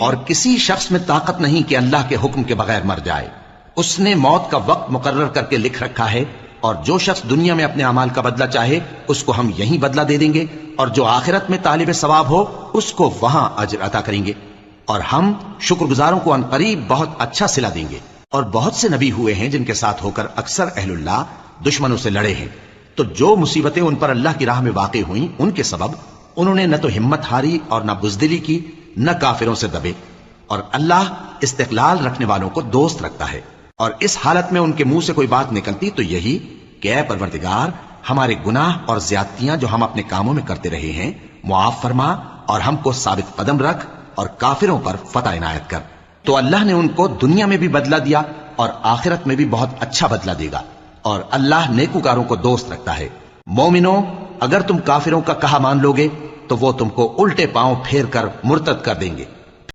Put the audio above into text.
اور کسی شخص میں طاقت نہیں کہ اللہ کے حکم کے بغیر مر جائے. اس نے موت کا وقت مقرر کر کے لکھ رکھا ہے، اور جو شخص دنیا میں اپنے اعمال کا بدلہ چاہے اس کو ہم یہیں بدلہ دے دیں گے، اور جو آخرت میں طالب ثواب ہو اس کو وہاں اجر عطا کریں گے، اور ہم شکر گزاروں کو عنقریب بہت اچھا صلہ دیں گے. اور بہت سے نبی ہوئے ہیں جن کے ساتھ ہو کر اکثر اہل اللہ دشمنوں سے لڑے ہیں، تو جو مصیبتیں ان پر اللہ کی راہ میں واقع ہوئیں ان کے سبب انہوں نے نہ تو ہمت ہاری اور نہ بزدلی کی، نہ کافروں سے دبے. اور اللہ استقلال رکھنے والوں کو دوست رکھتا ہے. اور اس حالت میں ان کے منہ سے کوئی بات نکلتی تو یہی کہ اے پروردگار، ہمارے گناہ اور زیادتیاں جو ہم اپنے کاموں میں کرتے رہے ہیں معاف فرما، اور ہم کو ثابت قدم رکھ اور کافروں پر فتح عنایت کر. تو اللہ نے ان کو دنیا میں بھی بدلہ دیا اور آخرت میں بھی بہت اچھا بدلہ دے گا، اور اللہ نیکوکاروں کو دوست رکھتا ہے. مومنو، اگر تم کافروں کا کہا مان لوگے تو وہ تم کو الٹے پاؤں پھیر کر مرتد کر دیں گے.